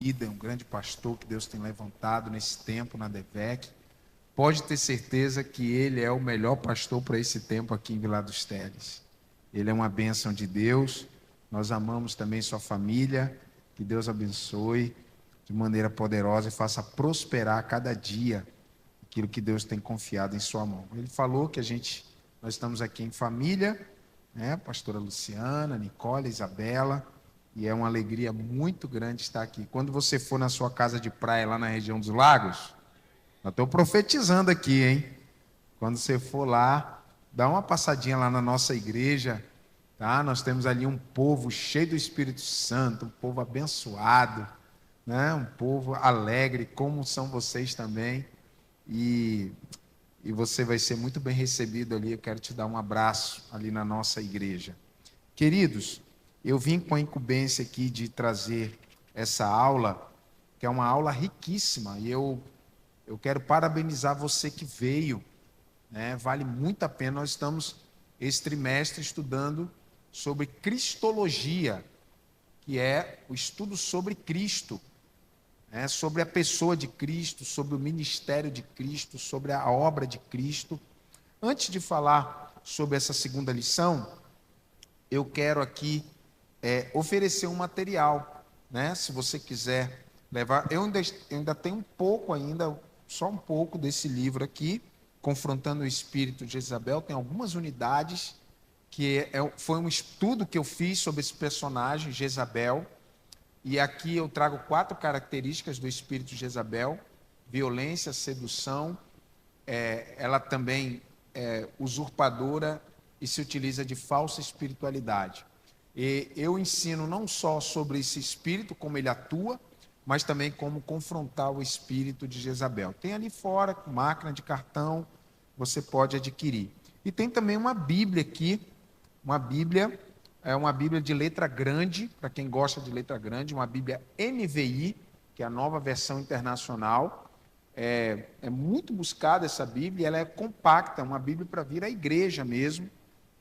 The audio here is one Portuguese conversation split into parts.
vida, é um grande pastor que Deus tem levantado nesse tempo na DEVEC. Pode ter certeza que ele é o melhor pastor para esse tempo aqui em Vila dos Teles. Ele é uma bênção de Deus. Nós amamos também sua família. Que Deus abençoe de maneira poderosa e faça prosperar cada dia aquilo que Deus tem confiado em sua mão. Ele falou que nós estamos aqui em família, né? Pastora Luciana, Nicole, Isabela, e é uma alegria muito grande estar aqui. Quando você for na sua casa de praia lá na região dos lagos, eu estou profetizando aqui, hein? Quando você for lá, dá uma passadinha lá na nossa igreja, tá? Nós temos ali um povo cheio do Espírito Santo, um povo abençoado, né? Um povo alegre, como são vocês também. E você vai ser muito bem recebido ali. Eu quero te dar um abraço ali na nossa igreja. Queridos, eu vim com a incumbência aqui de trazer essa aula, que é uma aula riquíssima, e eu quero parabenizar você que veio, né? Vale muito a pena. Nós estamos esse trimestre estudando sobre Cristologia, que é o estudo sobre Cristo, né? Sobre a pessoa de Cristo, sobre o ministério de Cristo, sobre a obra de Cristo. Antes de falar sobre essa segunda lição, eu quero aqui oferecer um material, né? Se você quiser levar, eu ainda tenho um pouco ainda, só um pouco desse livro aqui, Confrontando o Espírito de Jezabel. Tem algumas unidades que foi um estudo que eu fiz sobre esse personagem, Jezabel, e aqui eu trago 4 características do espírito de Jezabel: violência, sedução, ela também é usurpadora e se utiliza de falsa espiritualidade. E eu ensino não só sobre esse espírito, como ele atua, mas também como confrontar o espírito de Jezabel. Tem ali fora, com máquina de cartão, você pode adquirir. E tem também uma Bíblia aqui, uma Bíblia de letra grande, para quem gosta de letra grande, uma Bíblia NVI, que é a nova versão internacional. É muito buscada essa Bíblia, ela é compacta, uma Bíblia para vir à igreja mesmo,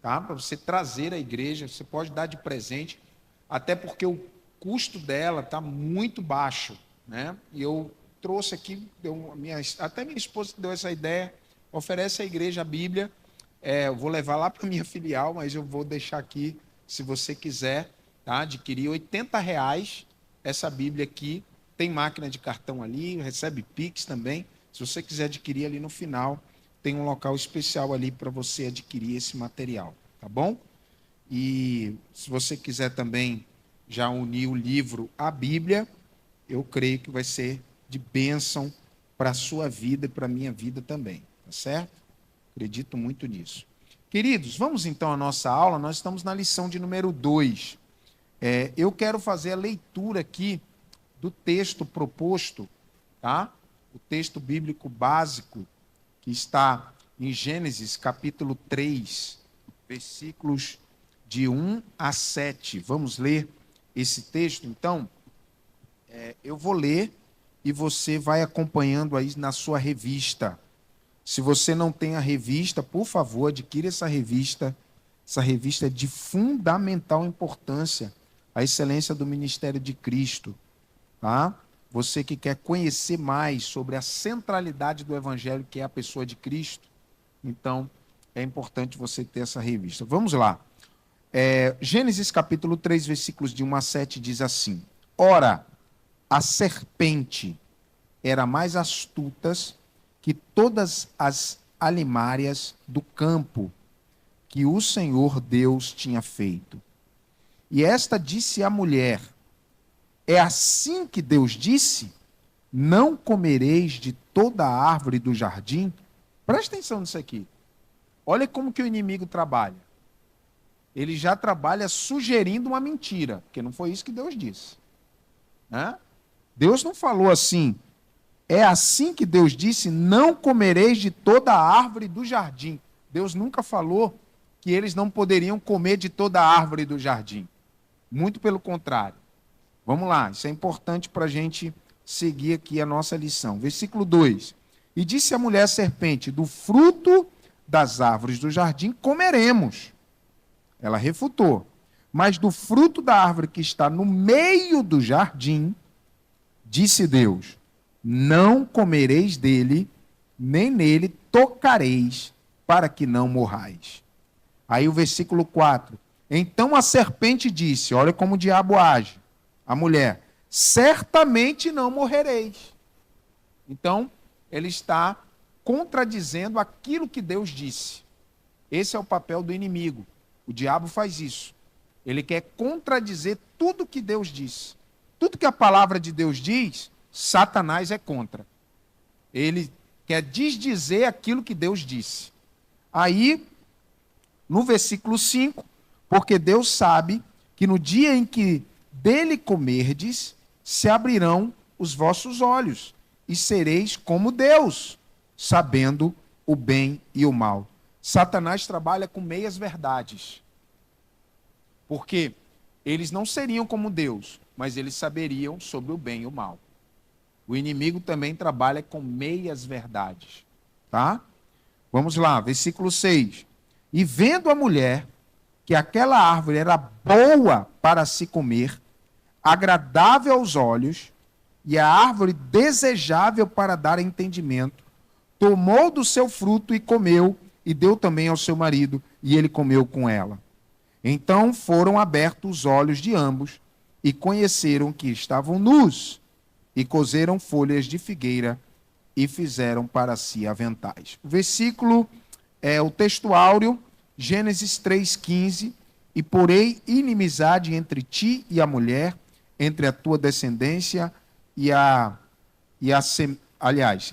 tá? Para você trazer à igreja, você pode dar de presente, até porque o custo dela está muito baixo, né? E eu trouxe aqui, até minha esposa deu essa ideia, oferece à igreja a Bíblia. Eu vou levar lá para a minha filial, mas eu vou deixar aqui, se você quiser, tá? Adquirir R$ 80 essa Bíblia aqui. Tem máquina de cartão ali, recebe Pix também. Se você quiser adquirir ali no final, tem um local especial ali para você adquirir esse material, tá bom? E se você quiser também já unir o livro à Bíblia, eu creio que vai ser de bênção para a sua vida e para a minha vida também, tá certo? Acredito muito nisso. Queridos, vamos então à nossa aula. Nós estamos na lição de número 2. Eu quero fazer a leitura aqui do texto proposto, tá? O texto bíblico básico, que está em Gênesis, capítulo 3, versículos de 1 a 7. Vamos ler esse texto, então? Eu vou ler e você vai acompanhando aí na sua revista. Se você não tem a revista, por favor, adquira essa revista. Essa revista é de fundamental importância à excelência do ministério de Cristo, tá? Você que quer conhecer mais sobre a centralidade do Evangelho, que é a pessoa de Cristo, então é importante você ter essa revista. Vamos lá. Gênesis capítulo 3, versículos de 1 a 7 diz assim: Ora, a serpente era mais astuta que todas as alimárias do campo que o Senhor Deus tinha feito. E esta disse à mulher: É assim que Deus disse: Não comereis de toda a árvore do jardim? Presta atenção nisso aqui. Olha como que o inimigo trabalha. Ele já trabalha sugerindo uma mentira, porque não foi isso que Deus disse, né? Deus não falou assim: é assim que Deus disse: não comereis de toda a árvore do jardim. Deus nunca falou que eles não poderiam comer de toda a árvore do jardim. Muito pelo contrário. Vamos lá, isso é importante para a gente seguir aqui a nossa lição. Versículo 2. E disse a mulher serpente: do fruto das árvores do jardim comeremos. Ela refutou. Mas do fruto da árvore que está no meio do jardim, Disse Deus: não comereis dele, nem nele tocareis, para que não morrais. Aí o versículo 4. Então a serpente disse, olha como o diabo age, a mulher, certamente não morrereis. Então, ele está contradizendo aquilo que Deus disse. Esse é o papel do inimigo. O diabo faz isso. Ele quer contradizer tudo que Deus disse. Tudo que a palavra de Deus diz, Satanás é contra. Ele quer desdizer aquilo que Deus disse. Aí, no versículo 5, porque Deus sabe que no dia em que dele comerdes, se abrirão os vossos olhos, e sereis como Deus, sabendo o bem e o mal. Satanás trabalha com meias verdades. Porque eles não seriam como Deus, mas eles saberiam sobre o bem e o mal. O inimigo também trabalha com meias verdades. Tá? Vamos lá, versículo 6. E vendo a mulher que aquela árvore era boa para se comer, agradável aos olhos, e a árvore desejável para dar entendimento, tomou do seu fruto e comeu, e deu também ao seu marido, e ele comeu com ela. Então foram abertos os olhos de ambos, e conheceram que estavam nus, e coseram folhas de figueira, e fizeram para si aventais. O versículo é o texto áureo, Gênesis 3,15, e porei inimizade entre ti e a mulher, entre a tua descendência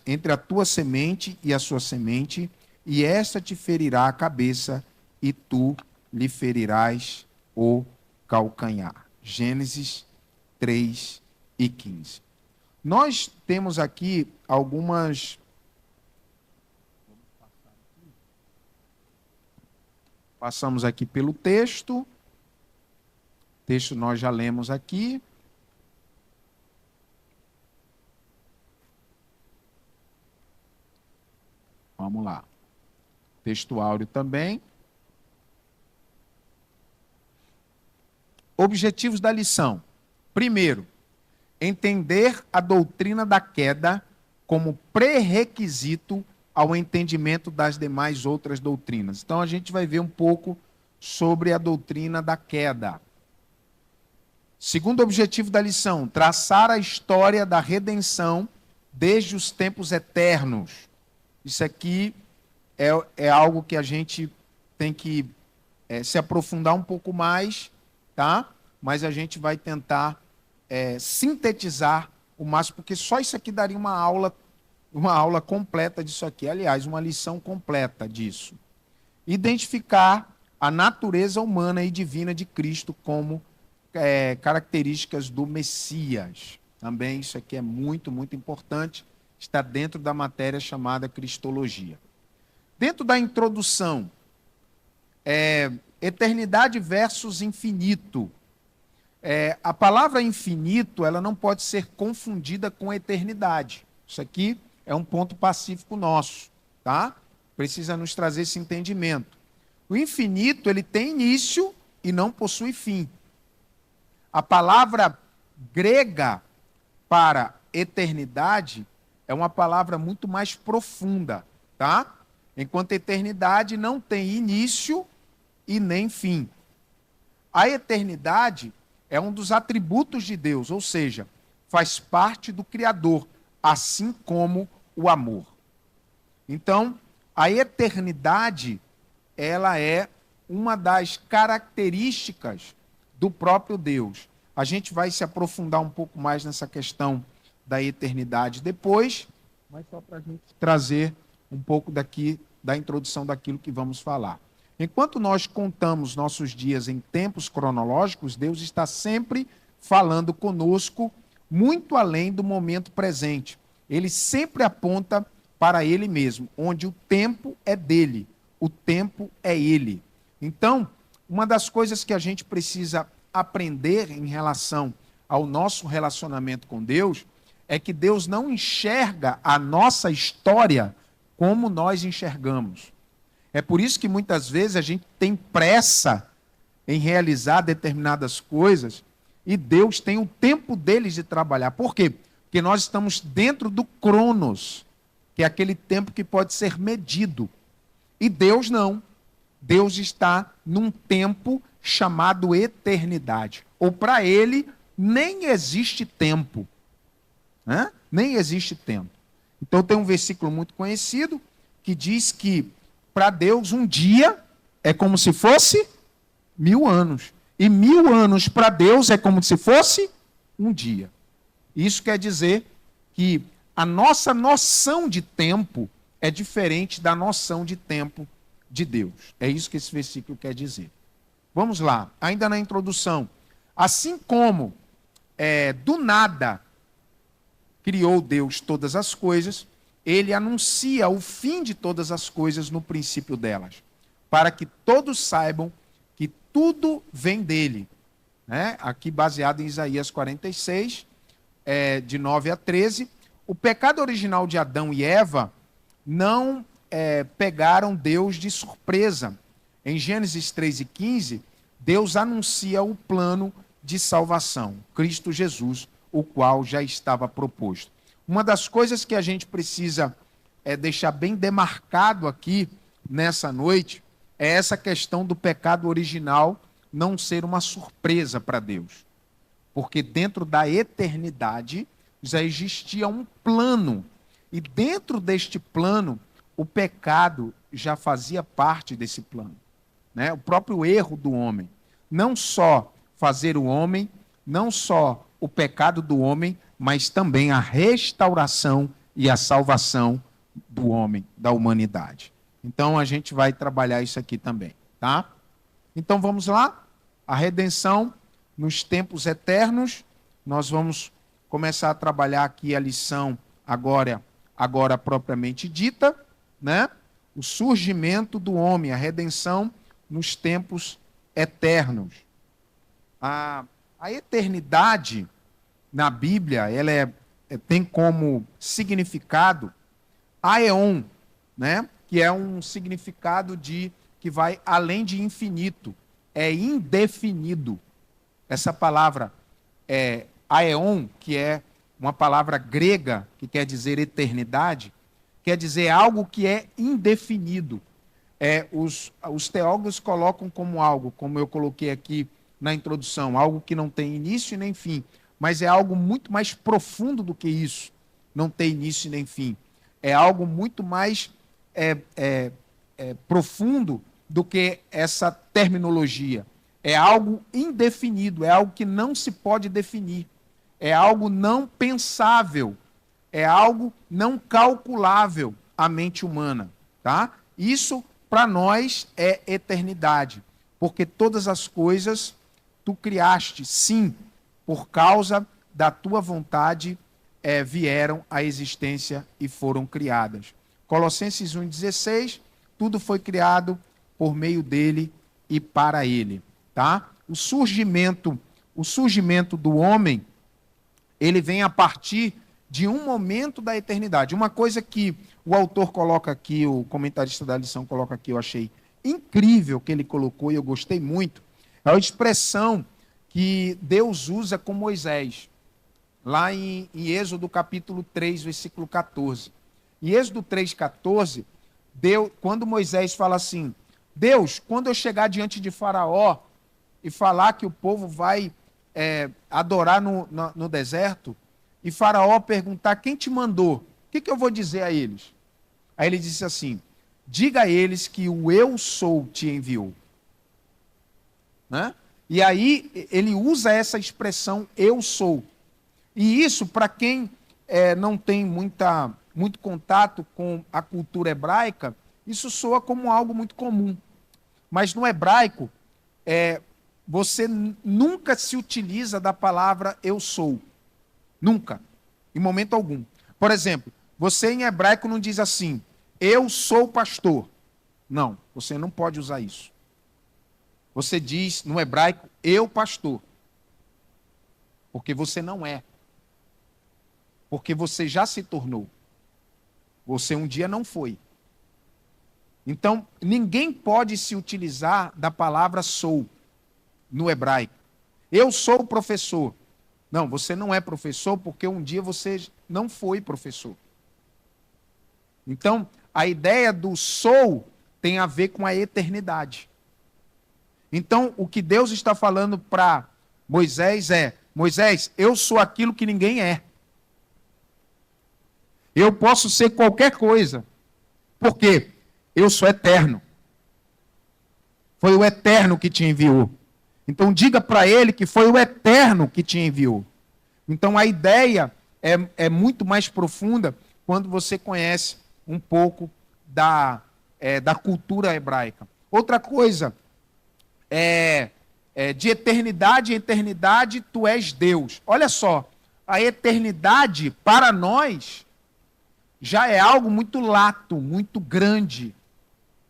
entre a tua semente e a sua semente, e esta te ferirá a cabeça, e tu lhe ferirás o calcanhar. Gênesis 3:15. Nós temos aqui algumas... Passamos aqui pelo texto. O texto nós já lemos aqui. Vamos lá. Texto áureo também. Objetivos da lição. Primeiro, entender a doutrina da queda como pré-requisito ao entendimento das demais outras doutrinas. Então, a gente vai ver um pouco sobre a doutrina da queda. Segundo objetivo da lição, traçar a história da redenção desde os tempos eternos. Isso aqui é algo que a gente tem que se aprofundar um pouco mais, tá? Mas a gente vai tentar sintetizar o máximo, porque só isso aqui daria uma aula completa disso aqui. Aliás, uma lição completa disso. Identificar a natureza humana e divina de Cristo como características do Messias. Também isso aqui é muito, muito importante. Está dentro da matéria chamada Cristologia. Dentro da introdução, eternidade versus infinito. A palavra infinito, ela não pode ser confundida com eternidade. Isso aqui é um ponto pacífico nosso, tá? Precisa nos trazer esse entendimento. O infinito, ele tem início e não possui fim. A palavra grega para eternidade é uma palavra muito mais profunda, tá? Enquanto eternidade não tem início e nem fim. A eternidade é um dos atributos de Deus, ou seja, faz parte do Criador, assim como o amor. Então, a eternidade, ela é uma das características do próprio Deus. A gente vai se aprofundar um pouco mais nessa questão da eternidade depois, mas só para a gente trazer um pouco daqui da introdução daquilo que vamos falar. Enquanto nós contamos nossos dias em tempos cronológicos, Deus está sempre falando conosco muito além do momento presente. Ele sempre aponta para Ele mesmo, onde o tempo é dele, o tempo é Ele. Então, uma das coisas que a gente precisa aprender em relação ao nosso relacionamento com Deus é que Deus não enxerga a nossa história como nós enxergamos. É por isso que muitas vezes a gente tem pressa em realizar determinadas coisas e Deus tem o tempo deles de trabalhar. Por quê? Porque Porque nós estamos dentro do Cronos, que é aquele tempo que pode ser medido. E Deus não. Deus está num tempo chamado eternidade. Ou para ele, nem existe tempo. Né? Nem existe tempo. Então tem um versículo muito conhecido que diz que para Deus um dia é como se fosse 1000 anos. E 1000 anos para Deus é como se fosse um dia. Isso quer dizer que a nossa noção de tempo é diferente da noção de tempo de Deus. É isso que esse versículo quer dizer. Vamos lá, ainda na introdução. Assim como do nada criou Deus todas as coisas, ele anuncia o fim de todas as coisas no princípio delas, para que todos saibam que tudo vem dele. Né? Aqui baseado em Isaías 46, de 9 a 13. O pecado original de Adão e Eva não pegaram Deus de surpresa. Em Gênesis 3 e 15, Deus anuncia o plano de salvação, Cristo Jesus, o qual já estava proposto. Uma das coisas que a gente precisa deixar bem demarcado aqui nessa noite é essa questão do pecado original não ser uma surpresa para Deus. Porque dentro da eternidade já existia um plano. E dentro deste plano, o pecado já fazia parte desse plano. Né? O próprio erro do homem. Não só fazer o homem, não só o pecado do homem, mas também a restauração e a salvação do homem, da humanidade. Então a gente vai trabalhar isso aqui também, tá? Então vamos lá. A redenção nos tempos eternos. Nós vamos começar a trabalhar aqui a lição agora propriamente dita, né? O surgimento do homem, a redenção nos tempos eternos. A eternidade na Bíblia, ela tem como significado aeon, né? Que é um significado que vai além de infinito, é indefinido. Essa palavra aeon, que é uma palavra grega que quer dizer eternidade, quer dizer algo que é indefinido. Os teólogos colocam como algo, como eu coloquei aqui na introdução, algo que não tem início e nem fim, mas é algo muito mais profundo do que isso, não tem início e nem fim. É algo muito mais profundo do que essa terminologia. É algo indefinido, é algo que não se pode definir, é algo não pensável, é algo não calculável à mente humana. Tá? Isso, para nós, é eternidade, porque todas as coisas tu criaste, sim, por causa da tua vontade, vieram à existência e foram criadas. Colossenses 1,16, tudo foi criado por meio dele e para ele. Tá? O surgimento do homem, ele vem a partir de um momento da eternidade. Uma coisa que o autor coloca aqui, o comentarista da lição coloca aqui, eu achei incrível que ele colocou e eu gostei muito, é a expressão que Deus usa com Moisés, lá em Êxodo capítulo 3, versículo 14. Em Êxodo 3, 14, quando Moisés fala assim, Deus, quando eu chegar diante de Faraó e falar que o povo vai adorar no deserto, e Faraó perguntar quem te mandou, o que eu vou dizer a eles? Aí ele disse assim, diga a eles que o eu sou te enviou. Né? E aí ele usa essa expressão eu sou. E isso, para quem não tem muito contato com a cultura hebraica, isso soa como algo muito comum. Mas no hebraico, você nunca se utiliza da palavra eu sou. Nunca. Em momento algum. Por exemplo, você em hebraico não diz assim, eu sou pastor. Não, você não pode usar isso. Você diz no hebraico, eu pastor. Porque você não é. Porque você já se tornou. Você um dia não foi. Então, ninguém pode se utilizar da palavra sou no hebraico. Eu sou o professor. Não, você não é professor porque um dia você não foi professor. Então, a ideia do sou tem a ver com a eternidade. Então, o que Deus está falando para Moisés é: Moisés, eu sou aquilo que ninguém é. Eu posso ser qualquer coisa. Por quê? Eu sou eterno. Foi o eterno que te enviou. Então, diga para ele que foi o eterno que te enviou. Então, a ideia é muito mais profunda quando você conhece um pouco da cultura hebraica. Outra coisa, de eternidade em eternidade, tu és Deus. Olha só, a eternidade para nós já é algo muito lato, muito grande,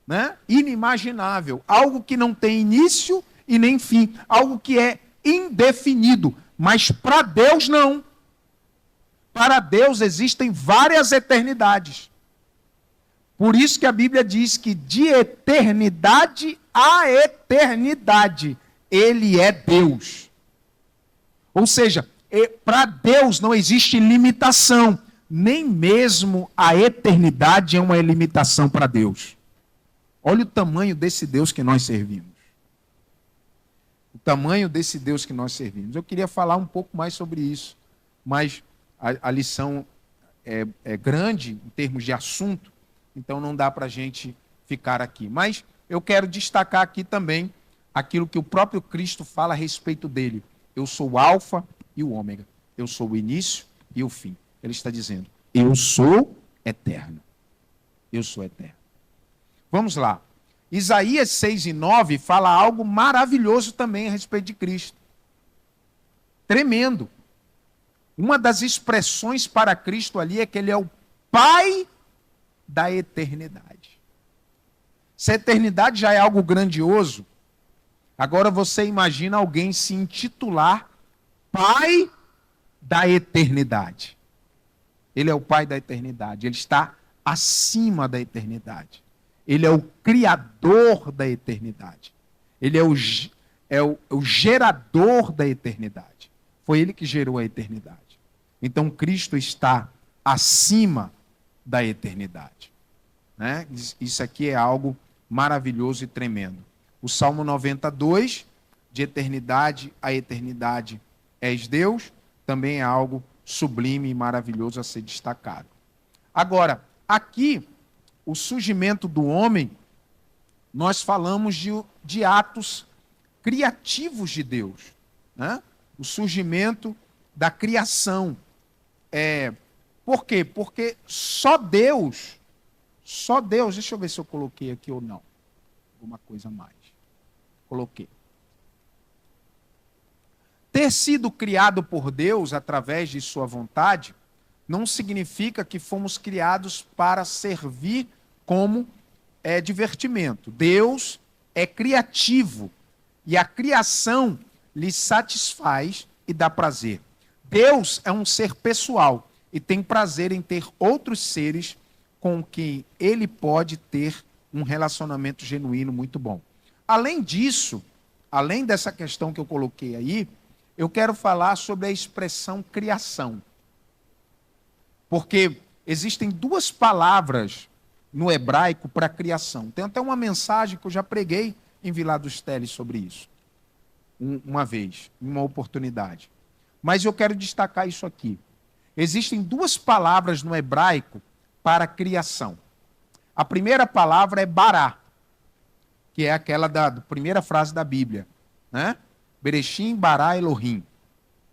né? Inimaginável. Algo que não tem início e nem fim. Algo que é indefinido. Mas para Deus não. Para Deus existem várias eternidades. Por isso que a Bíblia diz que de eternidade a eternidade, Ele é Deus. Ou seja, para Deus não existe limitação. Nem mesmo a eternidade é uma limitação para Deus. Olha o tamanho desse Deus que nós servimos. O tamanho desse Deus que nós servimos. Eu queria falar um pouco mais sobre isso, mas a lição é grande em termos de assunto, então não dá para a gente ficar aqui. Mas eu quero destacar aqui também aquilo que o próprio Cristo fala a respeito dele. Eu sou o Alfa e o Ômega. Eu sou o início e o fim. Ele está dizendo, eu sou eterno. Eu sou eterno. Vamos lá. Isaías 6:9 fala algo maravilhoso também a respeito de Cristo. Tremendo. Uma das expressões para Cristo ali é que ele é o Pai da eternidade. Se a eternidade já é algo grandioso, agora você imagina alguém se intitular Pai da eternidade. Ele é o Pai da eternidade. Ele está acima da eternidade. Ele é o Criador da eternidade. Ele é o gerador da eternidade. Foi Ele que gerou a eternidade. Então, Cristo está acima da eternidade. Né? Isso aqui é algo maravilhoso e tremendo. O Salmo 92, de eternidade a eternidade és Deus, também é algo sublime e maravilhoso a ser destacado. Agora, aqui, o surgimento do homem, nós falamos de atos criativos de Deus. Né? O surgimento da criação. Por quê? Porque só Deus, deixa eu ver se eu coloquei aqui ou não. Alguma coisa a mais. Coloquei. Ter sido criado por Deus através de sua vontade não significa que fomos criados para servir como divertimento. Deus é criativo e a criação lhe satisfaz e dá prazer. Deus é um ser pessoal e tem prazer em ter outros seres com quem ele pode ter um relacionamento genuíno muito bom. Além disso, além dessa questão que eu coloquei aí, eu quero falar sobre a expressão criação. Porque existem duas palavras no hebraico para criação. Tem até uma mensagem que eu já preguei em Vila dos Teles sobre isso. Uma vez, em uma oportunidade. Mas eu quero destacar isso aqui. Existem duas palavras no hebraico para criação. A primeira palavra é bará, que é aquela da primeira frase da Bíblia, né? Bereshim bara Elohim,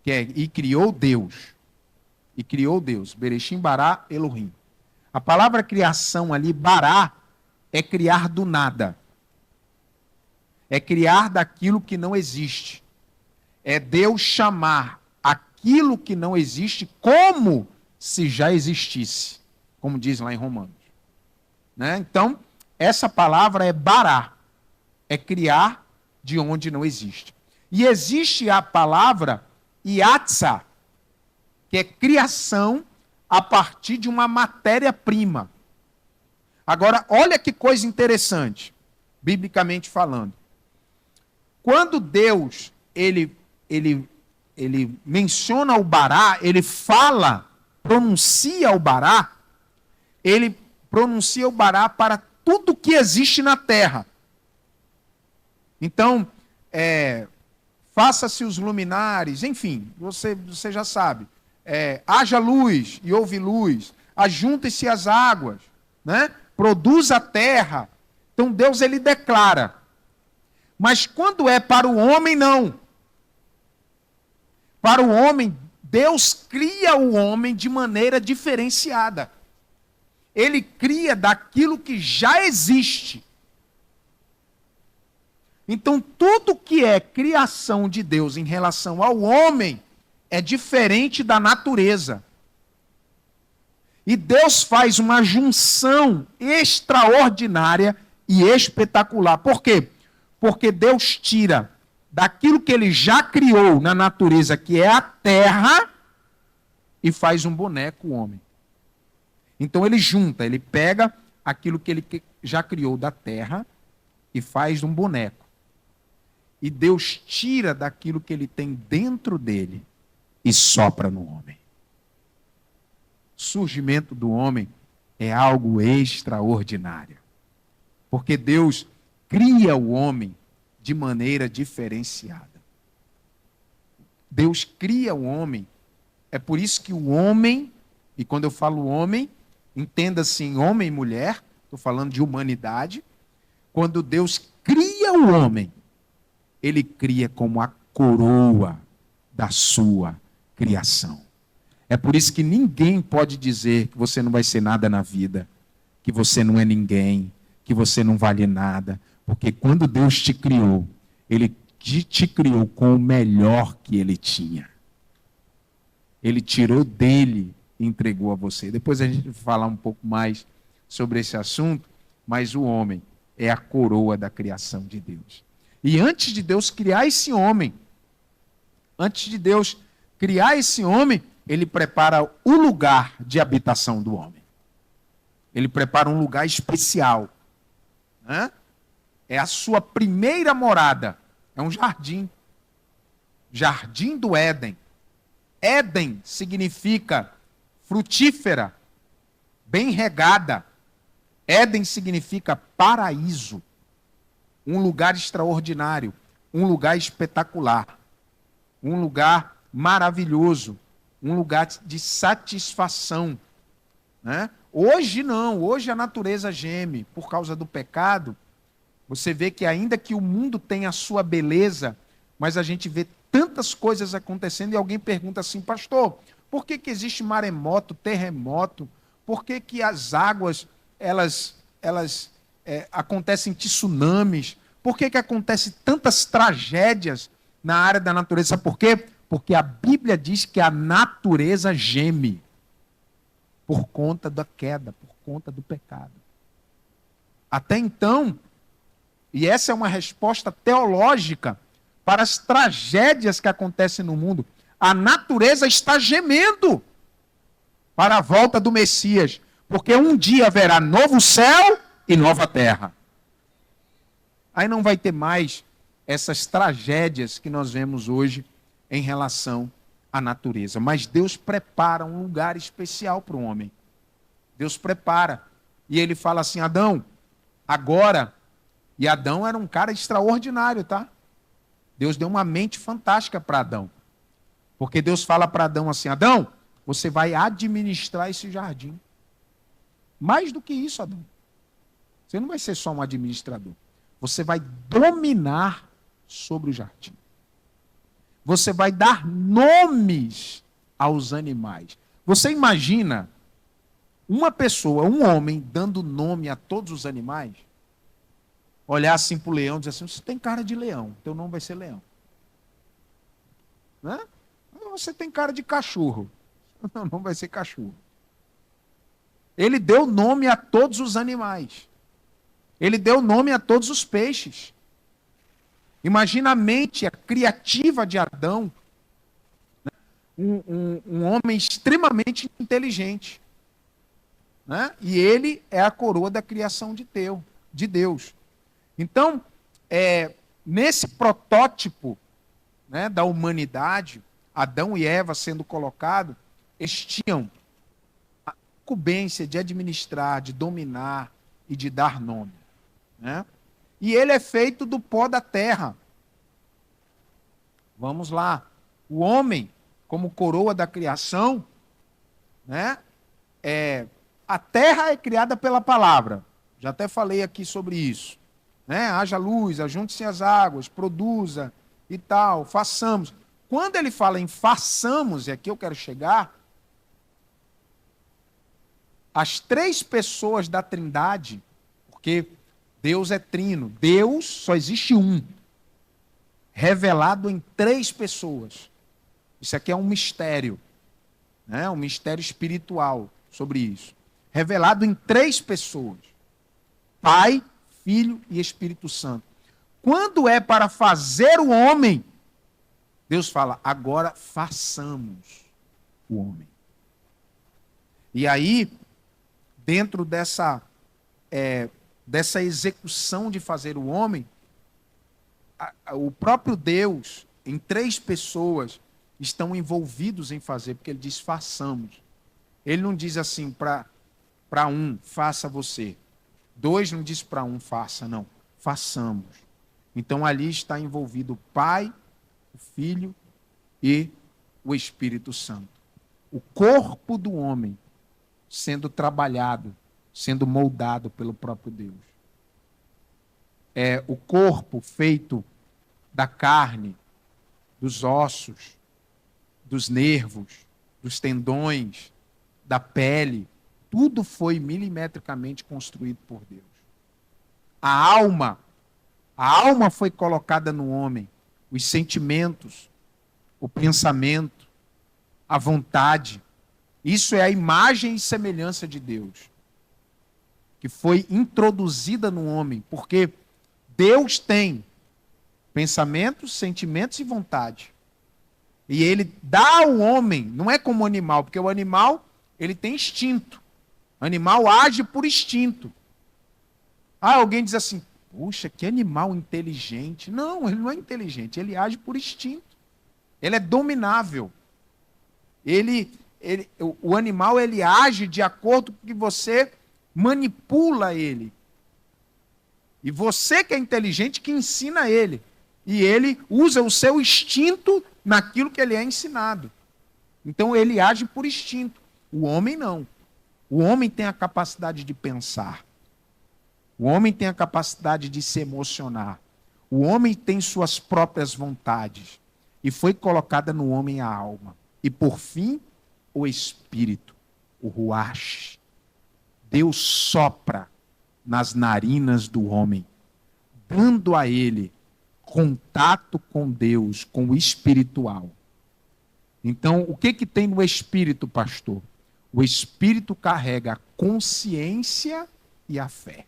que é e criou Deus. E criou Deus. Bereshim bara Elohim. A palavra criação ali, bará, é criar do nada. É criar daquilo que não existe. É Deus chamar aquilo que não existe como se já existisse. Como diz lá em Romanos. Né? Então, essa palavra é bará. É criar de onde não existe. E existe a palavra iatsa, que é criação a partir de uma matéria-prima. Agora, olha que coisa interessante, biblicamente falando. Quando Deus ele ele menciona o Bará, ele fala, pronuncia o Bará, ele pronuncia o Bará para tudo que existe na terra. Então, faça-se os luminares, enfim, você já sabe. Haja luz e houve luz, ajuntem-se as águas, né? Produz a terra. Então Deus ele declara. Mas quando é para o homem, não. Para o homem, Deus cria o homem de maneira diferenciada. Ele cria daquilo que já existe. Então, tudo que é criação de Deus em relação ao homem é diferente da natureza. E Deus faz uma junção extraordinária e espetacular. Por quê? Porque Deus tira daquilo que ele já criou na natureza, que é a terra, e faz um boneco, o homem. Então ele junta, ele pega aquilo que ele já criou da terra e faz um boneco. E Deus tira daquilo que ele tem dentro dele e sopra no homem. O surgimento do homem é algo extraordinário. Porque Deus cria o homem de maneira diferenciada. Deus cria o homem. É por isso que o homem, e quando eu falo homem, entenda assim, homem e mulher, estou falando de humanidade. Quando Deus cria o homem, ele cria como a coroa da sua criação. É por isso que ninguém pode dizer que você não vai ser nada na vida, que você não é ninguém, que você não vale nada. Porque quando Deus te criou, ele te criou com o melhor que ele tinha. Ele tirou dele e entregou a você. Depois a gente vai falar um pouco mais sobre esse assunto, mas o homem é a coroa da criação de Deus. E antes de Deus criar esse homem, ele prepara o lugar de habitação do homem. Ele prepara um lugar especial. Né? É a sua primeira morada. É um jardim. Jardim do Éden. Éden significa frutífera, bem regada. Éden significa paraíso. Um lugar extraordinário. Um lugar espetacular. Um lugar maravilhoso. Um lugar de satisfação. Né? Hoje não. Hoje a natureza geme por causa do pecado. Você vê que ainda que o mundo tenha a sua beleza, mas a gente vê tantas coisas acontecendo e alguém pergunta assim, pastor, por que existe maremoto, terremoto? Por que as águas, elas acontecem tsunamis? Por que acontecem tantas tragédias na área da natureza? Sabe por quê? Porque a Bíblia diz que a natureza geme por conta da queda, por conta do pecado. Até então, e essa é uma resposta teológica para as tragédias que acontecem no mundo. A natureza está gemendo para a volta do Messias, porque um dia haverá novo céu e nova terra. Aí não vai ter mais essas tragédias que nós vemos hoje em relação à natureza. Mas Deus prepara um lugar especial para o homem. Deus prepara. E ele fala assim, Adão, agora... E Adão era um cara extraordinário, tá? Deus deu uma mente fantástica para Adão. Porque Deus fala para Adão assim, Adão, você vai administrar esse jardim. Mais do que isso, Adão. Você não vai ser só um administrador. Você vai dominar sobre o jardim. Você vai dar nomes aos animais. Você imagina uma pessoa, um homem, dando nome a todos os animais? Olhar assim para o leão e dizer assim, você tem cara de leão, teu nome vai ser leão. Né? Você tem cara de cachorro, teu nome vai ser cachorro. Ele deu nome a todos os animais. Ele deu nome a todos os peixes. Imagina a mente criativa de Adão, né? Um homem extremamente inteligente. Né? E ele é a coroa da criação de Deus. Então, nesse protótipo, né, da humanidade, Adão e Eva sendo colocados, eles tinham a incumbência de administrar, de dominar e de dar nome, né? E ele é feito do pó da terra. Vamos lá. O homem, como coroa da criação, né? A terra é criada pela palavra. Já até falei aqui sobre isso. Né? Haja luz, ajunte-se as águas, produza e tal, façamos. Quando ele fala em façamos, e aqui eu quero chegar, as três pessoas da Trindade, porque Deus é trino, Deus só existe um, revelado em três pessoas. Isso aqui é um mistério, né? Um mistério espiritual sobre isso. Revelado em três pessoas: Pai, Filho e Espírito Santo. Quando é para fazer o homem, Deus fala, agora façamos o homem. E aí, dentro dessa execução de fazer o homem, o próprio Deus, em três pessoas, estão envolvidos em fazer, porque ele diz façamos. Ele não diz assim para um, faça você. Dois não diz para um, faça, não. Façamos. Então ali está envolvido o Pai, o Filho e o Espírito Santo. O corpo do homem sendo trabalhado, sendo moldado pelo próprio Deus. É o corpo feito da carne, dos ossos, dos nervos, dos tendões, da pele. Tudo foi milimetricamente construído por Deus. A alma foi colocada no homem. Os sentimentos, o pensamento, a vontade. Isso é a imagem e semelhança de Deus, que foi introduzida no homem, porque Deus tem pensamentos, sentimentos e vontade. E ele dá ao homem, não é como o animal, porque o animal, ele tem instinto. O animal age por instinto. Alguém diz assim, puxa, que animal inteligente. Não, ele não é inteligente, ele age por instinto. Ele é dominável. O animal, ele age de acordo com que você manipula ele. E você que é inteligente, que ensina ele. E ele usa o seu instinto naquilo que ele é ensinado. Então ele age por instinto. O homem não. O homem tem a capacidade de pensar. O homem tem a capacidade de se emocionar. O homem tem suas próprias vontades. E foi colocada no homem a alma. E por fim, o espírito, o ruach. Deus sopra nas narinas do homem, dando a ele contato com Deus, com o espiritual. Então, o que tem no espírito, pastor? O espírito carrega a consciência e a fé.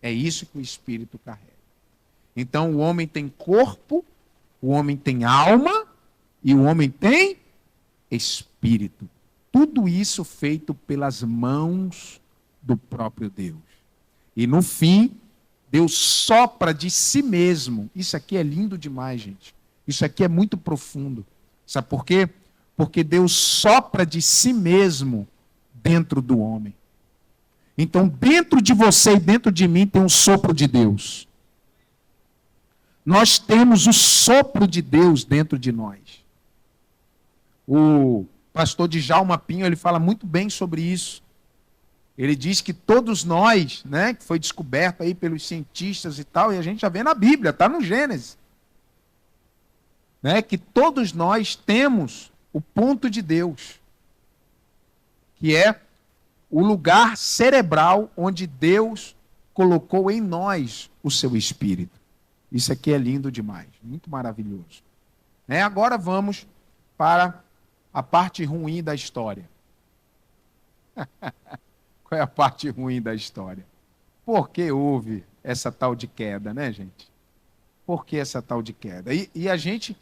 É isso que o espírito carrega. Então, o homem tem corpo, o homem tem alma e o homem tem espírito. Tudo isso feito pelas mãos do próprio Deus. E no fim, Deus sopra de si mesmo. Isso aqui é lindo demais, gente. Isso aqui é muito profundo. Sabe por quê? Porque Deus sopra de si mesmo dentro do homem. Então, dentro de você e dentro de mim tem um sopro de Deus. Nós temos o sopro de Deus dentro de nós. O pastor Djalma Pinho, ele fala muito bem sobre isso. Ele diz que todos nós, né, que foi descoberto aí pelos cientistas e tal, e a gente já vê na Bíblia, está no Gênesis, né, que todos nós temos o ponto de Deus, que é o lugar cerebral onde Deus colocou em nós o seu Espírito. Isso aqui é lindo demais, muito maravilhoso. Agora vamos para a parte ruim da história. Qual é a parte ruim da história? Por que houve essa tal de queda, né, gente? Por que essa tal de queda? E a gente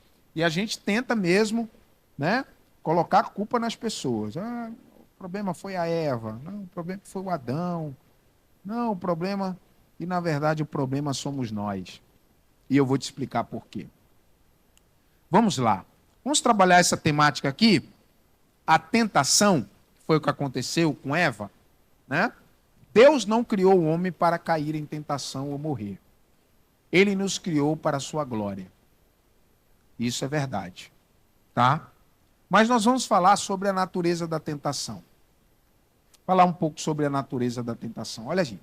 tenta mesmo, né, colocar a culpa nas pessoas. O problema foi a Eva. Não, o problema foi o Adão. Não, o problema... E, na verdade, o problema somos nós. E eu vou te explicar por quê. Vamos lá. Vamos trabalhar essa temática aqui. A tentação, foi o que aconteceu com Eva, né? Deus não criou o homem para cair em tentação ou morrer. Ele nos criou para a sua glória. Isso é verdade, tá? Mas nós vamos falar sobre a natureza da tentação. Falar um pouco sobre a natureza da tentação. Olha, gente,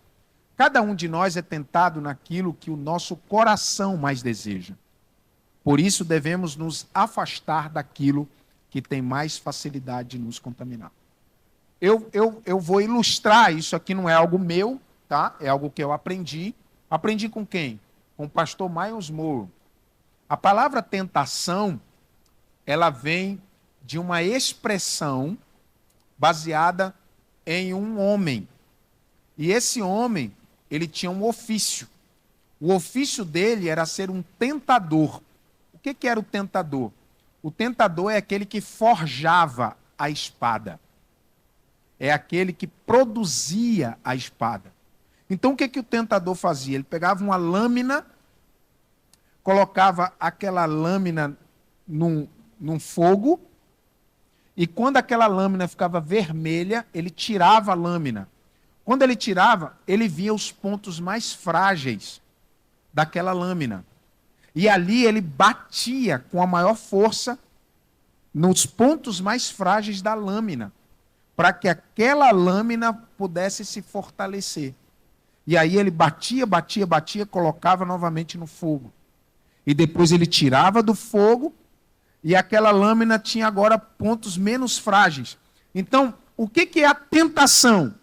cada um de nós é tentado naquilo que o nosso coração mais deseja. Por isso devemos nos afastar daquilo que tem mais facilidade de nos contaminar. Eu vou ilustrar, isso aqui não é algo meu, tá? É algo que eu aprendi. Aprendi com quem? Com o pastor Miles Moore. A palavra tentação, ela vem de uma expressão baseada em um homem. E esse homem, ele tinha um ofício. O ofício dele era ser um tentador. O que era o tentador? O tentador é aquele que forjava a espada. É aquele que produzia a espada. Então o que o tentador fazia? Ele pegava uma lâmina, colocava aquela lâmina num fogo, e quando aquela lâmina ficava vermelha, ele tirava a lâmina. Quando ele tirava, ele via os pontos mais frágeis daquela lâmina. E ali ele batia com a maior força nos pontos mais frágeis da lâmina, para que aquela lâmina pudesse se fortalecer. E aí ele batia, colocava novamente no fogo. E depois ele tirava do fogo, e aquela lâmina tinha agora pontos menos frágeis. Então, o que é a tentação?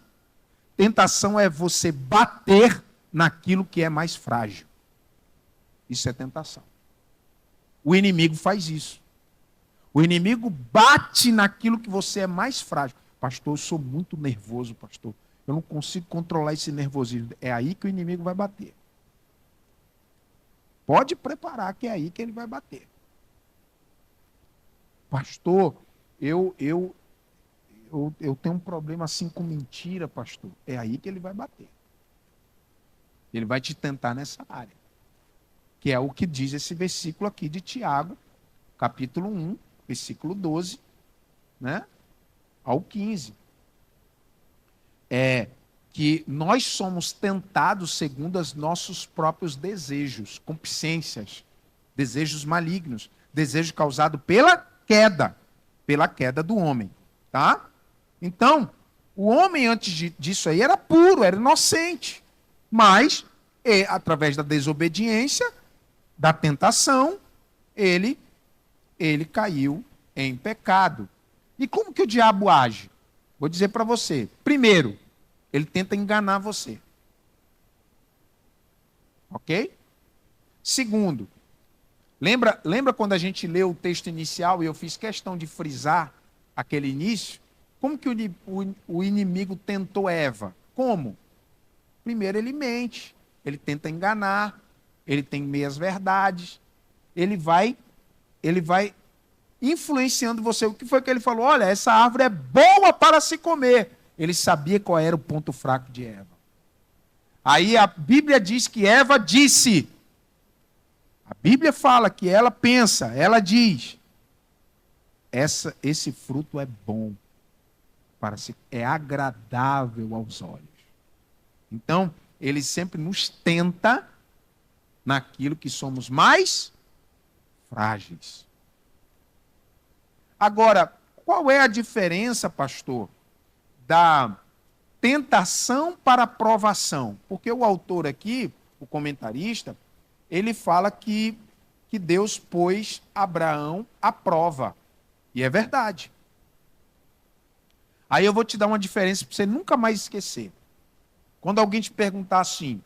Tentação é você bater naquilo que é mais frágil. Isso é tentação. O inimigo faz isso. O inimigo bate naquilo que você é mais frágil. Pastor, eu sou muito nervoso, pastor. Eu não consigo controlar esse nervosismo. É aí que o inimigo vai bater. Pode preparar que é aí que ele vai bater. Pastor, eu tenho um problema assim com mentira, pastor. É aí que ele vai bater. Ele vai te tentar nessa área. Que é o que diz esse versículo aqui de Tiago, capítulo 1, versículo 12, né? Ao 15. É que nós somos tentados segundo os nossos próprios desejos, concupiscências, desejos malignos, desejo causado pela queda do homem, tá? Então, o homem antes disso aí era puro, era inocente, mas através da desobediência, da tentação, ele caiu em pecado. E como que o diabo age? Vou dizer para você. Primeiro, ele tenta enganar você. Ok? Segundo, lembra quando a gente leu o texto inicial e eu fiz questão de frisar aquele início? Como que o inimigo tentou Eva? Como? Primeiro ele mente, ele tenta enganar, ele tem meias verdades, ele vai influenciando você. O que foi que ele falou? Olha, essa árvore é boa para se comer. Ele sabia qual era o ponto fraco de Eva. Aí a Bíblia diz que Eva disse. A Bíblia fala que ela pensa, ela diz. Esse fruto é bom, é agradável aos olhos. Então, ele sempre nos tenta naquilo que somos mais frágeis. Agora, qual é a diferença, pastor, da tentação para a provação? Porque o autor aqui, o comentarista, ele fala que Deus pôs Abraão à prova. E é verdade. Aí eu vou te dar uma diferença para você nunca mais esquecer. Quando alguém te perguntar assim,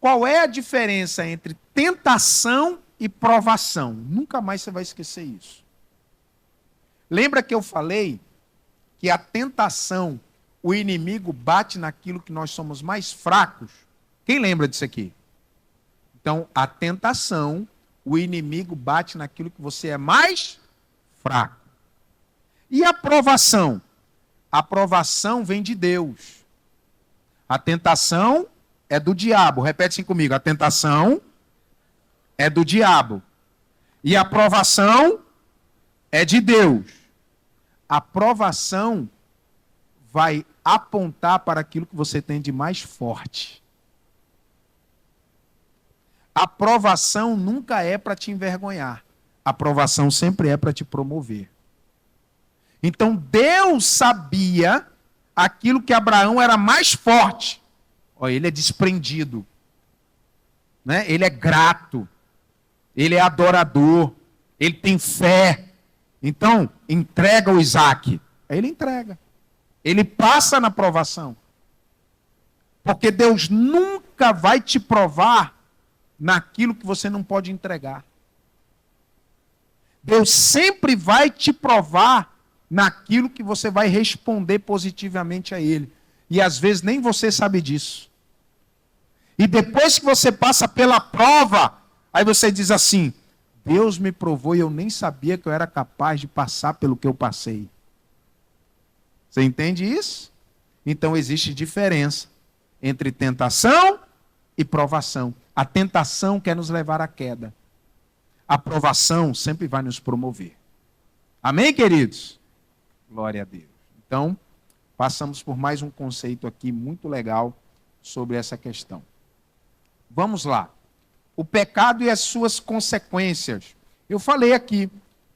qual é a diferença entre tentação e provação? Nunca mais você vai esquecer isso. Lembra que eu falei que a tentação, o inimigo bate naquilo que nós somos mais fracos? Quem lembra disso aqui? Então, a tentação, o inimigo bate naquilo que você é mais fraco. E a provação? A provação vem de Deus. A tentação é do diabo. Repete assim comigo. A tentação é do diabo. E a provação é de Deus. A provação vai apontar para aquilo que você tem de mais forte. A provação nunca é para te envergonhar. A provação sempre é para te promover. Então Deus sabia aquilo que Abraão era mais forte. Ele é desprendido, né? Ele é grato, ele é adorador, ele tem fé. Então, entrega o Isaac. Aí ele entrega. Ele passa na provação. Porque Deus nunca vai te provar naquilo que você não pode entregar. Deus sempre vai te provar naquilo que você vai responder positivamente a Ele. E às vezes nem você sabe disso. E depois que você passa pela prova, aí você diz assim: Deus me provou e eu nem sabia que eu era capaz de passar pelo que eu passei. Você entende isso? Então existe diferença entre tentação e provação. A tentação quer nos levar à queda. A provação sempre vai nos promover. Amém, queridos? Glória a Deus. Então, passamos por mais um conceito aqui muito legal sobre essa questão. Vamos lá. O pecado e as suas consequências. Eu falei aqui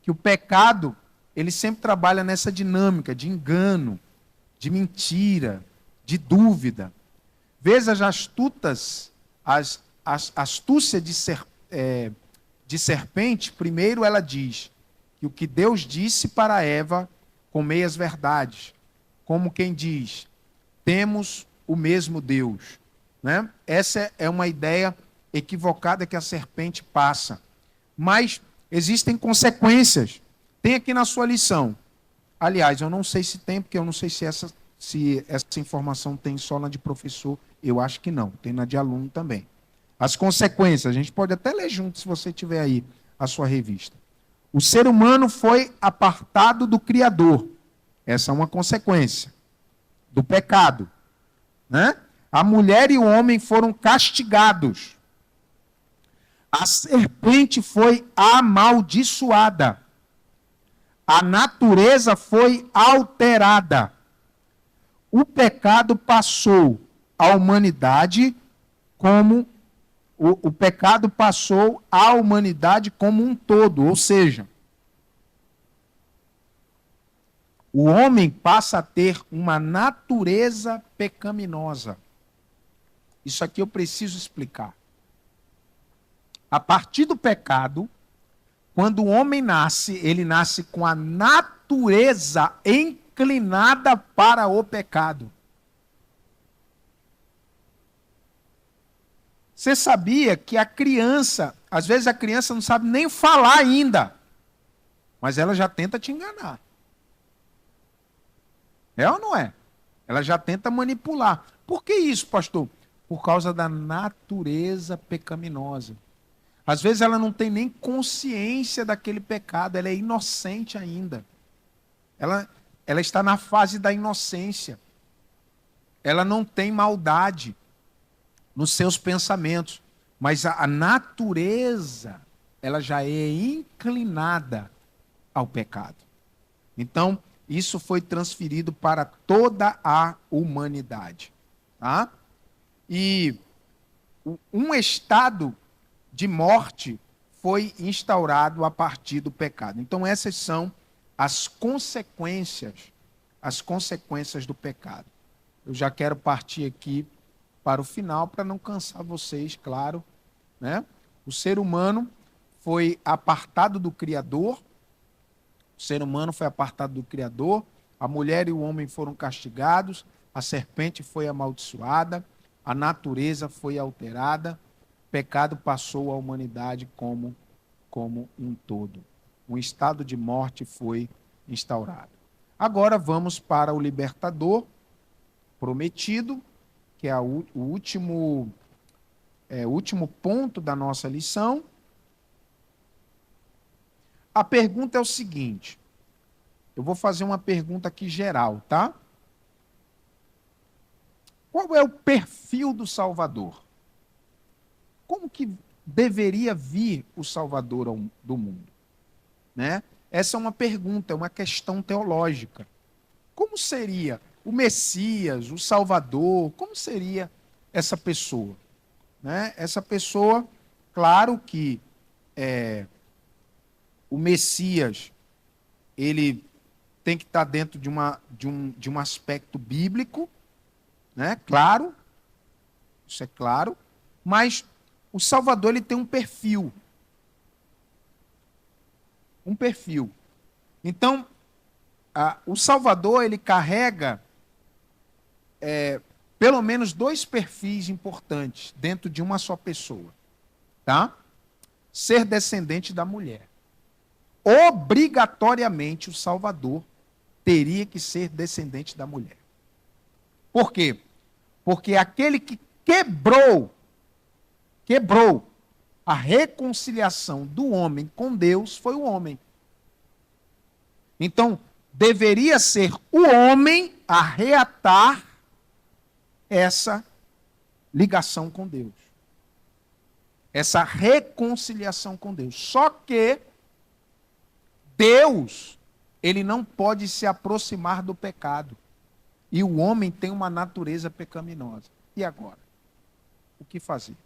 que o pecado, ele sempre trabalha nessa dinâmica de engano, de mentira, de dúvida. Veja as astutas, a astúcia de serpente. Primeiro ela diz que o que Deus disse para Eva, comei as verdades. Como quem diz, temos o mesmo Deus. Né? Essa é uma ideia equivocada que a serpente passa. Mas existem consequências. Tem aqui na sua lição. Aliás, eu não sei se tem, porque eu não sei se essa informação tem só na de professor. Eu acho que não. Tem na de aluno também. As consequências, a gente pode até ler junto, se você tiver aí a sua revista. O ser humano foi apartado do Criador. Essa é uma consequência do pecado. Né? A mulher e o homem foram castigados. A serpente foi amaldiçoada. A natureza foi alterada. O pecado passou à humanidade como o pecado passou à humanidade como um todo, ou seja, o homem passa a ter uma natureza pecaminosa. Isso aqui eu preciso explicar. A partir do pecado, quando o homem nasce, ele nasce com a natureza inclinada para o pecado. Você sabia que a criança, às vezes a criança não sabe nem falar ainda, mas ela já tenta te enganar. É ou não é? Ela já tenta manipular. Por que isso, pastor? Por causa da natureza pecaminosa. Às vezes ela não tem nem consciência daquele pecado, ela é inocente ainda. Ela está na fase da inocência. Ela não tem maldade nos seus pensamentos, mas a natureza, ela já é inclinada ao pecado. Então, isso foi transferido para toda a humanidade. Tá? E um estado de morte foi instaurado a partir do pecado. Então, essas são as consequências do pecado. Eu já quero partir aqui para o final, para não cansar vocês, claro. Né? O ser humano foi apartado do Criador. O ser humano foi apartado do Criador. A mulher e o homem foram castigados. A serpente foi amaldiçoada. A natureza foi alterada. O pecado passou à humanidade como um todo. Um estado de morte foi instaurado. Agora vamos para o libertador prometido, que é o último ponto da nossa lição. A pergunta é o seguinte, eu vou fazer uma pergunta aqui geral, tá? Qual é o perfil do Salvador? Como que deveria vir o Salvador do mundo? Né? essa é uma pergunta, é uma questão teológica. Como seria o Messias, o Salvador? Como seria essa pessoa? Né? Essa pessoa, claro que o Messias, ele tem que estar dentro de um aspecto bíblico, né? Claro, isso é claro, mas o Salvador ele tem um perfil. Um perfil. Então, o Salvador ele carrega pelo menos dois perfis importantes dentro de uma só pessoa. Tá? Ser descendente da mulher. Obrigatoriamente o Salvador teria que ser descendente da mulher. Por quê? Porque aquele que quebrou a reconciliação do homem com Deus foi o homem. Então, deveria ser o homem a reatar essa ligação com Deus. Essa reconciliação com Deus. Só que Deus, ele não pode se aproximar do pecado. E o homem tem uma natureza pecaminosa. E agora? O que fazer?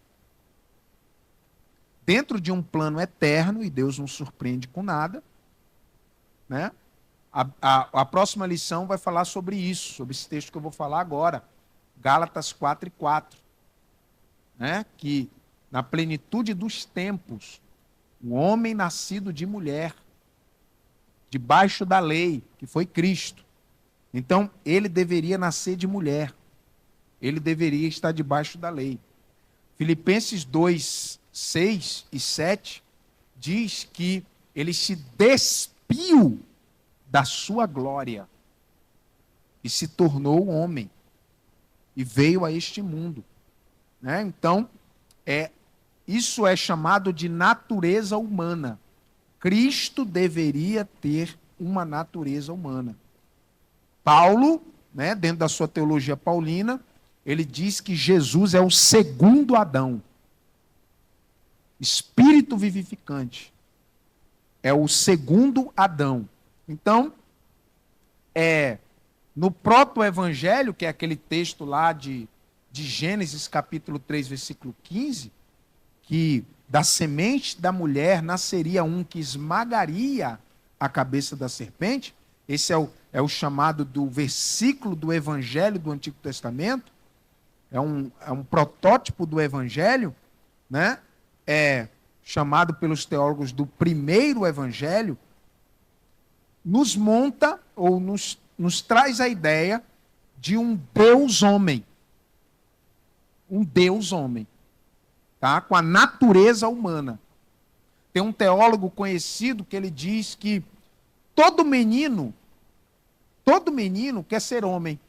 Dentro de um plano eterno, e Deus não surpreende com nada, né? A próxima lição vai falar sobre isso, sobre esse texto que eu vou falar agora. Gálatas 4:4. Né? Que na plenitude dos tempos, um homem nascido de mulher, debaixo da lei, que foi Cristo. Então, ele deveria nascer de mulher. Ele deveria estar debaixo da lei. Filipenses 2:6 e 7 diz que ele se despiu da sua glória e se tornou homem e veio a este mundo. Né? Então, isso é chamado de natureza humana. Cristo deveria ter uma natureza humana. Paulo, né, dentro da sua teologia paulina, ele diz que Jesus é o segundo Adão. Espírito vivificante. É o segundo Adão. Então, no proto-evangelho, que é aquele texto lá de Gênesis capítulo 3, versículo 15, que da semente da mulher nasceria um que esmagaria a cabeça da serpente. Esse é o chamado do versículo do evangelho do Antigo Testamento. É um protótipo do evangelho, né? É chamado pelos teólogos do primeiro evangelho. Nos monta ou nos traz a ideia de um Deus homem. Um Deus homem. Tá? Com a natureza humana. Tem um teólogo conhecido que ele diz que todo menino quer ser homem.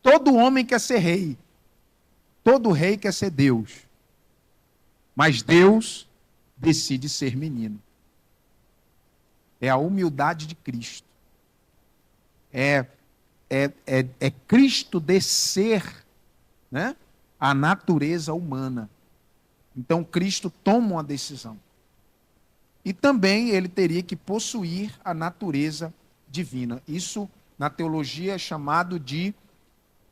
Todo homem quer ser rei. Todo rei quer ser Deus. Mas Deus decide ser menino. É a humildade de Cristo. É Cristo descer, né, a natureza humana. Então Cristo toma uma decisão. E também ele teria que possuir a natureza divina. Isso na teologia é chamado de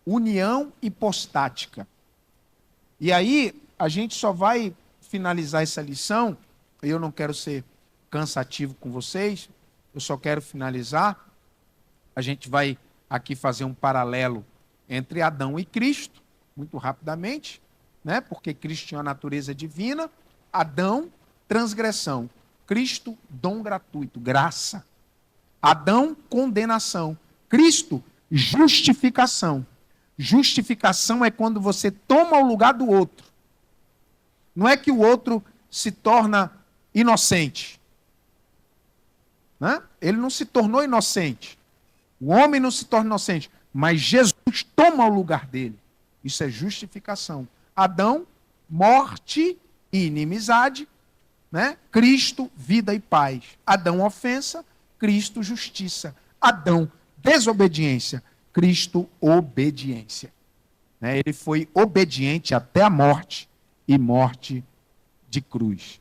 união hipostática. E aí a gente só vai finalizar essa lição, eu não quero ser cansativo com vocês, eu só quero finalizar. A gente vai aqui fazer um paralelo entre Adão e Cristo, muito rapidamente, né? Porque Cristo tinha a natureza divina, Adão, transgressão, Cristo, dom gratuito, graça. Adão, condenação, Cristo, justificação. Justificação é quando você toma o lugar do outro. Não é que o outro se torna inocente. Né? Ele não se tornou inocente. O homem não se torna inocente. Mas Jesus toma o lugar dele. Isso é justificação. Adão, morte e inimizade. Né? Cristo, vida e paz. Adão, ofensa. Cristo, justiça. Adão, desobediência. Cristo, obediência. Né? Ele foi obediente até a morte e morte de cruz.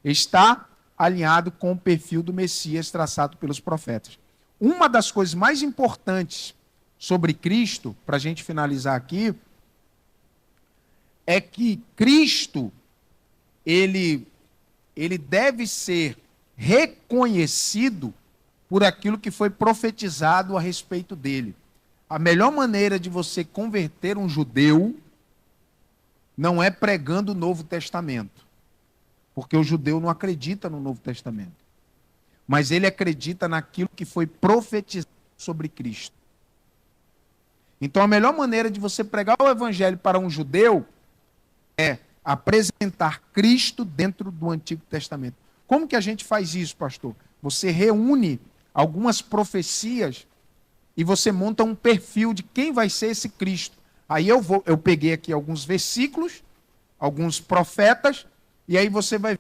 Está alinhado com o perfil do Messias traçado pelos profetas. Uma das coisas mais importantes sobre Cristo, para a gente finalizar aqui, é que Cristo, ele deve ser reconhecido por aquilo que foi profetizado a respeito dele. A melhor maneira de você converter um judeu não é pregando o Novo Testamento, porque o judeu não acredita no Novo Testamento, mas ele acredita naquilo que foi profetizado sobre Cristo. Então a melhor maneira de você pregar o evangelho para um judeu é apresentar Cristo dentro do Antigo Testamento. Como que a gente faz isso, pastor? Você reúne algumas profecias e você monta um perfil de quem vai ser esse Cristo. Aí eu peguei aqui alguns versículos, alguns profetas, e aí você vai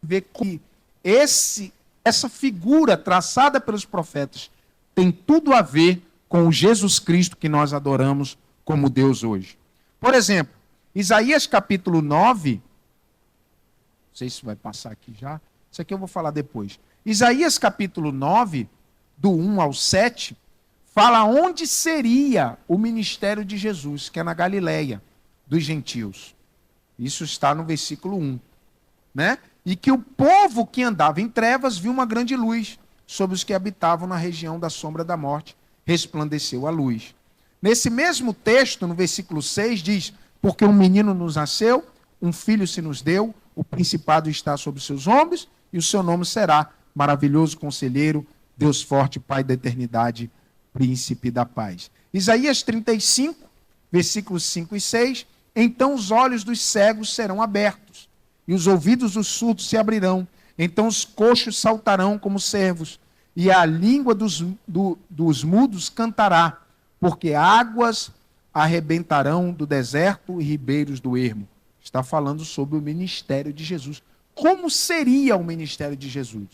ver que essa figura traçada pelos profetas tem tudo a ver com o Jesus Cristo que nós adoramos como Deus hoje. Por exemplo, Isaías capítulo 9, não sei se vai passar aqui já, isso aqui eu vou falar depois. Isaías capítulo 9, do 1 ao 7, fala onde seria o ministério de Jesus, que é na Galileia, dos gentios. Isso está no versículo 1. Né? E que o povo que andava em trevas viu uma grande luz, sobre os que habitavam na região da sombra da morte, resplandeceu a luz. Nesse mesmo texto, no versículo 6, diz: porque um menino nos nasceu, um filho se nos deu, o principado está sobre os seus ombros, e o seu nome será Maravilhoso Conselheiro, Deus Forte, Pai da Eternidade, Príncipe da Paz. Isaías 35, versículos 5 e 6, então os olhos dos cegos serão abertos, e os ouvidos dos surdos se abrirão, então os coxos saltarão como cervos, e a língua dos mudos cantará, porque águas arrebentarão do deserto e ribeiros do ermo. Está falando sobre o ministério de Jesus. Como seria o ministério de Jesus?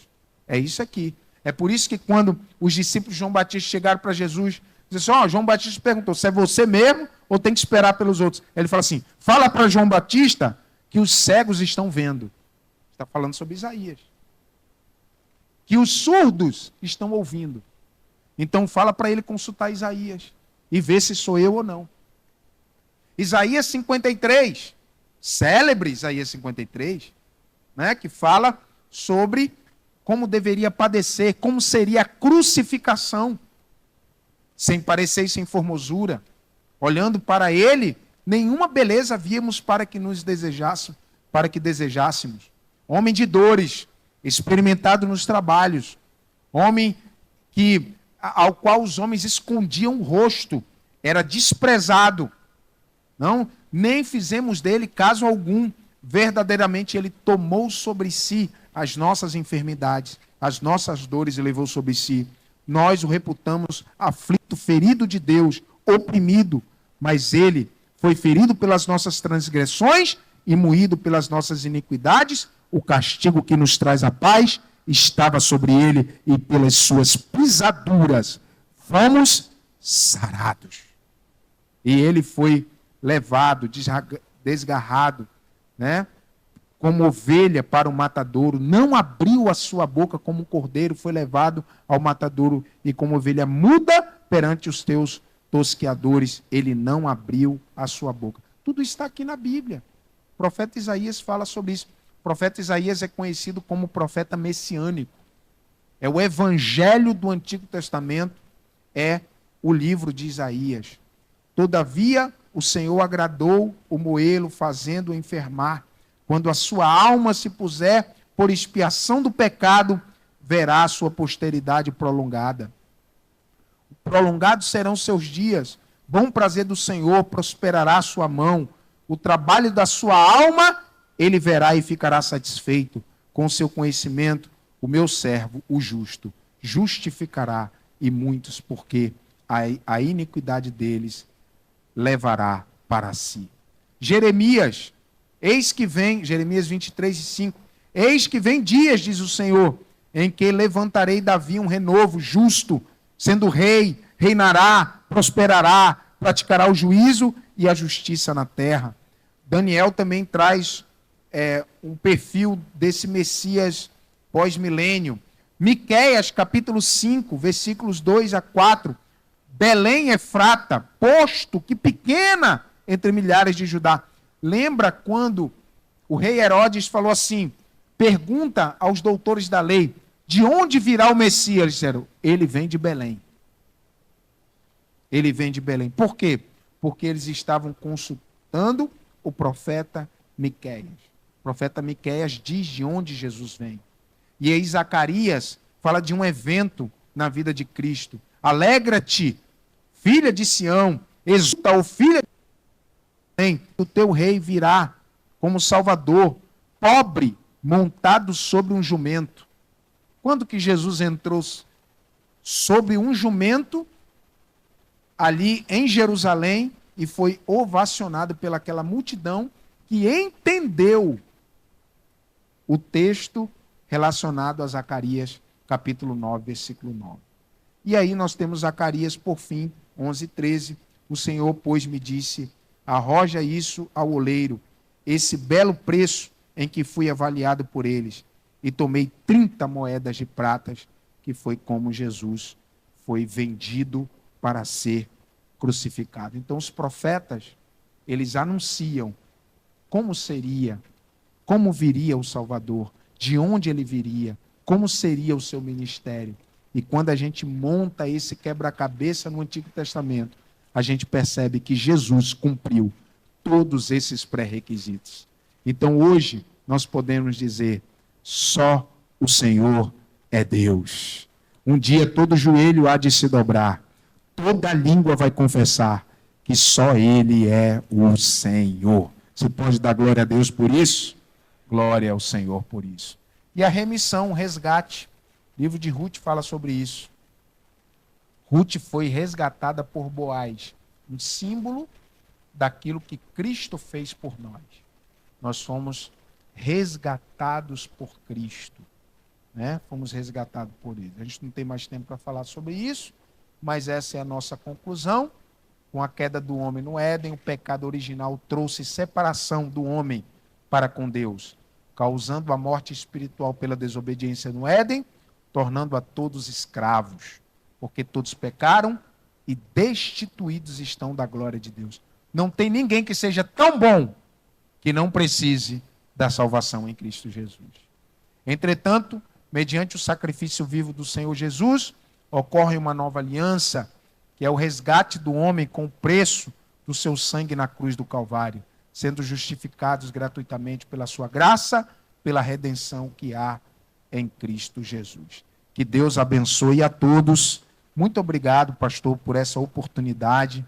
É isso aqui. É por isso que quando os discípulos de João Batista chegaram para Jesus, disseram assim, João Batista perguntou, se é você mesmo ou tem que esperar pelos outros? Ele fala assim, fala para João Batista que os cegos estão vendo. Está falando sobre Isaías. Que os surdos estão ouvindo. Então fala para ele consultar Isaías e ver se sou eu ou não. Isaías 53, célebre Isaías 53, né, que fala sobre como deveria padecer, como seria a crucificação, sem parecer e sem formosura. Olhando para ele, nenhuma beleza víamos para que nos desejasse, para que desejássemos. Homem de dores, experimentado nos trabalhos, homem ao qual os homens escondiam o rosto, era desprezado. Não, nem fizemos dele caso algum. Verdadeiramente ele tomou sobre si as nossas enfermidades, as nossas dores e levou sobre si. Nós o reputamos aflito, ferido de Deus, oprimido, mas ele foi ferido pelas nossas transgressões e moído pelas nossas iniquidades. O castigo que nos traz a paz estava sobre ele e pelas suas pisaduras fomos sarados. E ele foi levado, desgarrado, né? Como ovelha para o matadouro, não abriu a sua boca, como um cordeiro foi levado ao matadouro, e como ovelha muda perante os teus tosqueadores, ele não abriu a sua boca. Tudo está aqui na Bíblia. O profeta Isaías fala sobre isso. O profeta Isaías é conhecido como profeta messiânico. É o evangelho do Antigo Testamento, é o livro de Isaías. Todavia, o Senhor agradou o moê-lo, fazendo-o enfermar. Quando a sua alma se puser por expiação do pecado, verá a sua posteridade prolongada. Prolongados serão seus dias, bom prazer do Senhor, prosperará a sua mão. O trabalho da sua alma, ele verá e ficará satisfeito. Com o seu conhecimento, o meu servo, o justo, justificará, e muitos, porque a iniquidade deles levará para si. Jeremias, eis que vem, Jeremias 23, 5, eis que vem dias, diz o Senhor, em que levantarei Davi um renovo justo, sendo rei, reinará, prosperará, praticará o juízo e a justiça na terra. Daniel também traz um perfil desse Messias pós-milênio. Miqueias, capítulo 5, versículos 2 a 4. Belém Efrata, posto que pequena entre milhares de Judá. Lembra quando o rei Herodes falou assim, pergunta aos doutores da lei, de onde virá o Messias? Eles disseram, ele vem de Belém. Ele vem de Belém. Por quê? Porque eles estavam consultando o profeta Miqueias. O profeta Miqueias diz de onde Jesus vem. E aí Zacarias fala de um evento na vida de Cristo. Alegra-te, filha de Sião, exulta, ó filha de Belém, o teu rei virá como Salvador, pobre, montado sobre um jumento. Quando que Jesus entrou sobre um jumento, ali em Jerusalém, e foi ovacionado pelaquela multidão que entendeu o texto relacionado a Zacarias, capítulo 9, versículo 9. E aí nós temos Zacarias, por fim, 11:13. O Senhor, pois, me disse, arroja isso ao oleiro, esse belo preço em que fui avaliado por eles, e tomei 30 moedas de pratas, que foi como Jesus foi vendido para ser crucificado. Então os profetas, eles anunciam como seria, como viria o Salvador, de onde ele viria, como seria o seu ministério. E quando a gente monta esse quebra-cabeça no Antigo Testamento, a gente percebe que Jesus cumpriu todos esses pré-requisitos. Então hoje nós podemos dizer, só o Senhor é Deus. Um dia todo joelho há de se dobrar, toda língua vai confessar que só Ele é o Senhor. Você pode dar glória a Deus por isso? Glória ao Senhor por isso. E a remissão, o resgate. O livro de Ruth fala sobre isso. Ruth foi resgatada por Boaz, um símbolo daquilo que Cristo fez por nós. Nós fomos resgatados por Cristo, né? Fomos resgatados por Ele. A gente não tem mais tempo para falar sobre isso, mas essa é a nossa conclusão. Com a queda do homem no Éden, o pecado original trouxe separação do homem para com Deus, causando a morte espiritual pela desobediência no Éden, tornando a todos escravos, porque todos pecaram e destituídos estão da glória de Deus. Não tem ninguém que seja tão bom que não precise da salvação em Cristo Jesus. Entretanto, mediante o sacrifício vivo do Senhor Jesus, ocorre uma nova aliança, que é o resgate do homem com o preço do seu sangue na cruz do Calvário, sendo justificados gratuitamente pela sua graça, pela redenção que há em Cristo Jesus. Que Deus abençoe a todos. Muito obrigado, pastor, por essa oportunidade.